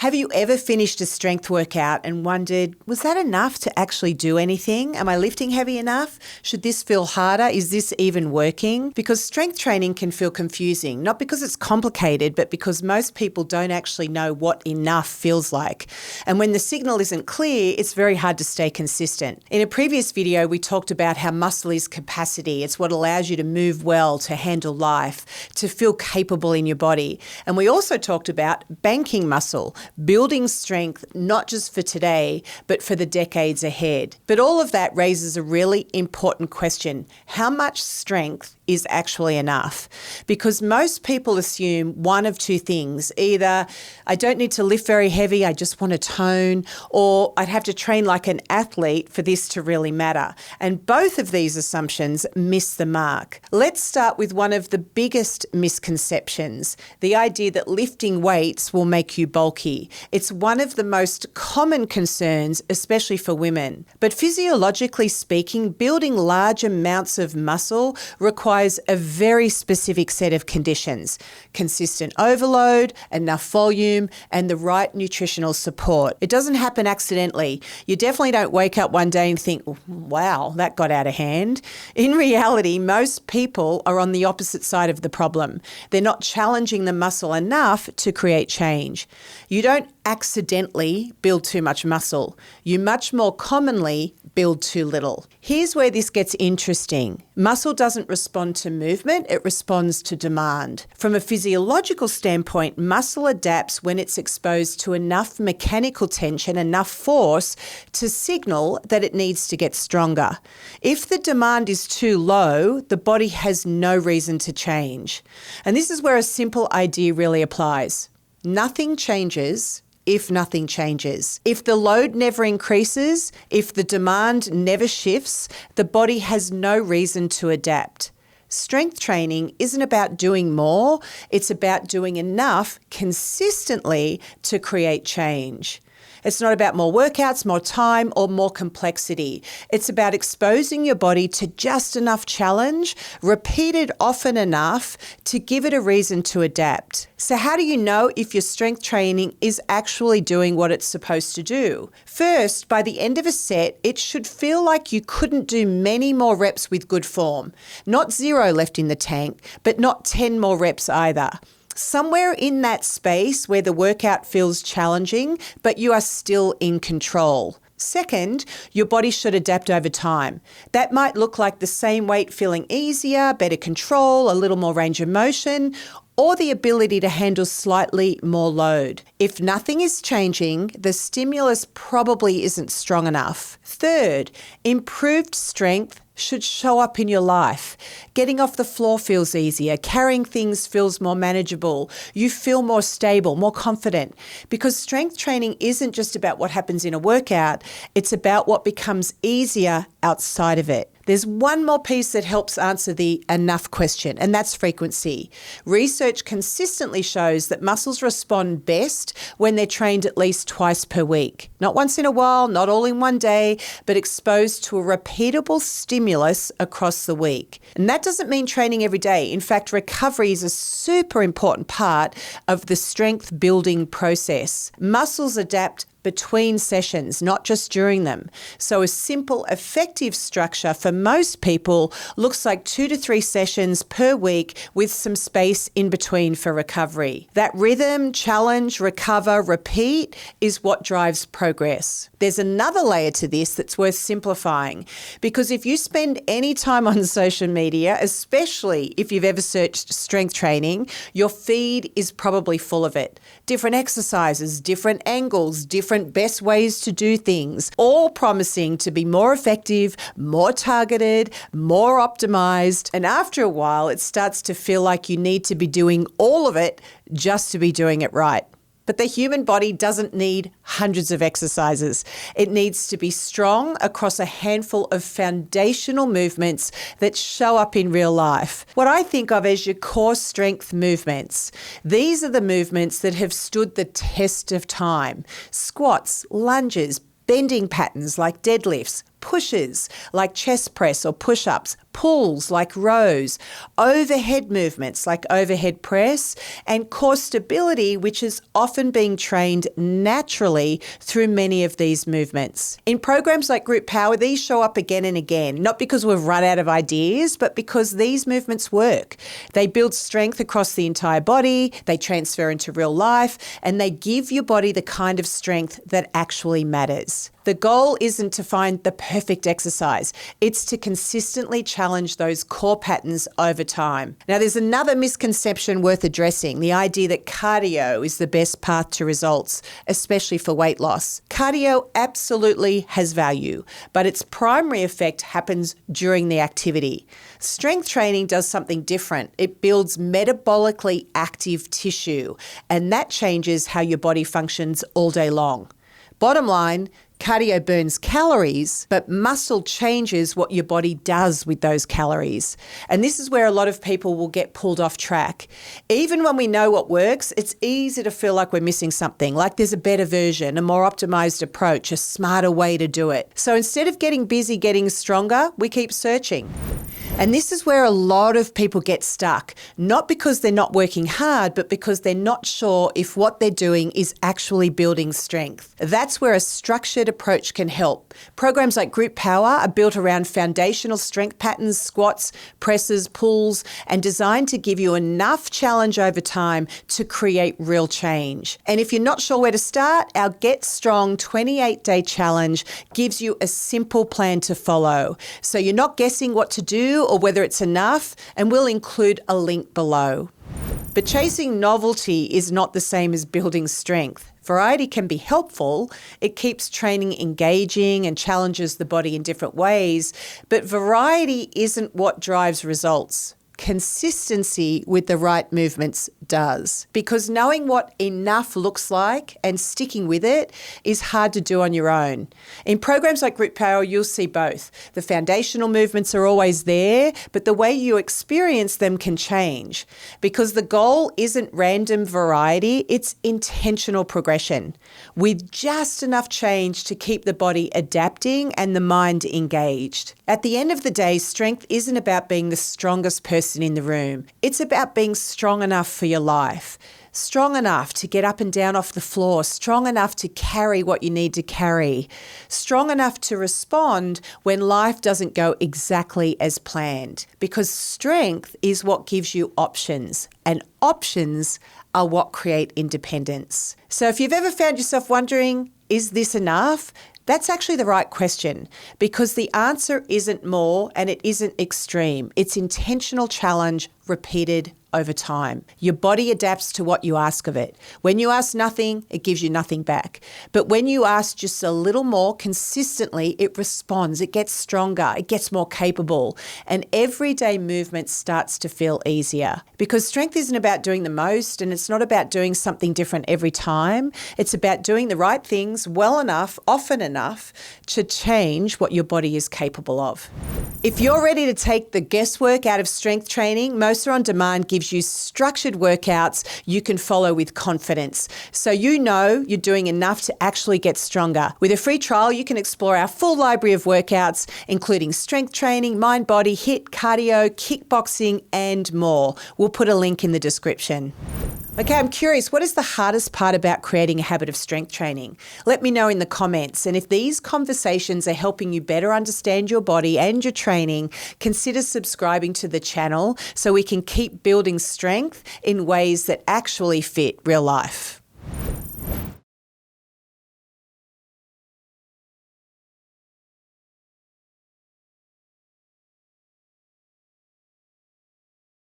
Have you ever finished a strength workout and wondered, was that enough to actually do anything? Am I lifting heavy enough? Should this feel harder? Is this even working? Because strength training can feel confusing, not because it's complicated, but because most people don't actually know what enough feels like. And when the signal isn't clear, it's very hard to stay consistent. In a previous video, we talked about how muscle is capacity. It's what allows you to move well, to handle life, to feel capable in your body. And we also talked about banking muscle, building strength, not just for today, but for the decades ahead. But all of that raises a really important question. How much strength is actually enough? Because most people assume one of two things. Either I don't need to lift very heavy, I just want to tone, or I'd have to train like an athlete for this to really matter. And both of these assumptions miss the mark. Let's start with one of the biggest misconceptions, the idea that lifting weights will make you bulky. It's one of the most common concerns, especially for women. But physiologically speaking, building large amounts of muscle requires a very specific set of conditions: consistent overload, enough volume, and the right nutritional support. It doesn't happen accidentally. You definitely don't wake up one day and think, wow, that got out of hand. In reality, most people are on the opposite side of the problem. They're not challenging the muscle enough to create change. You don't accidentally build too much muscle. You much more commonly build too little. Here's where this gets interesting. Muscle doesn't respond to movement, it responds to demand. From a physiological standpoint, muscle adapts when it's exposed to enough mechanical tension, enough force to signal that it needs to get stronger. If the demand is too low, the body has no reason to change. And this is where a simple idea really applies. Nothing changes if nothing changes. If the load never increases, if the demand never shifts, the body has no reason to adapt. Strength training isn't about doing more, it's about doing enough consistently to create change. It's not about more workouts, more time, or more complexity. It's about exposing your body to just enough challenge, repeated often enough to give it a reason to adapt. So how do you know if your strength training is actually doing what it's supposed to do? First, by the end of a set, it should feel like you couldn't do many more reps with good form. Not 0 left in the tank, but not 10 more reps either. Somewhere in that space where the workout feels challenging, but you are still in control. Second, your body should adapt over time. That might look like the same weight feeling easier, better control, a little more range of motion, or the ability to handle slightly more load. If nothing is changing, the stimulus probably isn't strong enough. Third, improved strength should show up in your life. Getting off the floor feels easier. Carrying things feels more manageable. You feel more stable, more confident. Because strength training isn't just about what happens in a workout, it's about what becomes easier outside of it. There's one more piece that helps answer the enough question, and that's frequency. Research consistently shows that muscles respond best when they're trained at least twice per week. Not once in a while, not all in one day, but exposed to a repeatable stimulus across the week. And that doesn't mean training every day. In fact, recovery is a super important part of the strength building process. Muscles adapt between sessions, not just during them. So a simple, effective structure for most people looks like 2 to 3 sessions per week with some space in between for recovery. That rhythm, challenge, recover, repeat is what drives progress. There's another layer to this that's worth simplifying, because if you spend any time on social media, especially if you've ever searched strength training, your feed is probably full of it. Different exercises, different angles, different best ways to do things, all promising to be more effective, more targeted, more optimized. And after a while, it starts to feel like you need to be doing all of it just to be doing it right. But the human body doesn't need hundreds of exercises. It needs to be strong across a handful of foundational movements that show up in real life. What I think of as your core strength movements. These are the movements that have stood the test of time. Squats, lunges, bending patterns like deadlifts, pushes like chest press or push-ups, pulls like rows, overhead movements like overhead press, and core stability, which is often being trained naturally through many of these movements. In programs like Group Power, these show up again and again, not because we've run out of ideas, but because these movements work. They build strength across the entire body, they transfer into real life, and they give your body the kind of strength that actually matters. The goal isn't to find the perfect exercise. It's to consistently challenge those core patterns over time. Now, there's another misconception worth addressing, the idea that cardio is the best path to results, especially for weight loss. Cardio absolutely has value, but its primary effect happens during the activity. Strength training does something different. It builds metabolically active tissue, and that changes how your body functions all day long. Bottom line, cardio burns calories, but muscle changes what your body does with those calories. And this is where a lot of people will get pulled off track. Even when we know what works, it's easy to feel like we're missing something, like there's a better version, a more optimized approach, a smarter way to do it. So instead of getting busy getting stronger, we keep searching. And this is where a lot of people get stuck, not because they're not working hard, but because they're not sure if what they're doing is actually building strength. That's where a structured approach can help. Programs like Group Power are built around foundational strength patterns, squats, presses, pulls, and designed to give you enough challenge over time to create real change. And if you're not sure where to start, our Get Strong 28-day challenge gives you a simple plan to follow. So you're not guessing what to do or whether it's enough, and we'll include a link below. But chasing novelty is not the same as building strength. Variety can be helpful. It keeps training engaging and challenges the body in different ways, but variety isn't what drives results. Consistency with the right movements does. Because knowing what enough looks like and sticking with it is hard to do on your own. In programs like Group Power, you'll see both. The foundational movements are always there, but the way you experience them can change. Because the goal isn't random variety, it's intentional progression, with just enough change to keep the body adapting and the mind engaged. At the end of the day, strength isn't about being the strongest person in the room. It's about being strong enough for your life. Strong enough to get up and down off the floor, strong enough to carry what you need to carry, strong enough to respond when life doesn't go exactly as planned. Because strength is what gives you options, and options are what create independence. So if you've ever found yourself wondering, is this enough? That's actually the right question, because the answer isn't more and it isn't extreme. It's intentional challenge repeated over time. Your body adapts to what you ask of it. When you ask nothing, it gives you nothing back. But when you ask just a little more consistently, it responds, it gets stronger, it gets more capable, and everyday movement starts to feel easier. Because strength isn't about doing the most, and it's not about doing something different every time. It's about doing the right things well enough, often enough, to change what your body is capable of. If you're ready to take the guesswork out of strength training, Mossa On Demand gives you structured workouts you can follow with confidence, so you know you're doing enough to actually get stronger. With a free trial, you can explore our full library of workouts, including strength training, mind, body, HIIT, cardio, kickboxing, and more. We'll put a link in the description. Okay, I'm curious, what is the hardest part about creating a habit of strength training? Let me know in the comments. And if these conversations are helping you better understand your body and your training, consider subscribing to the channel so we can keep building strength in ways that actually fit real life.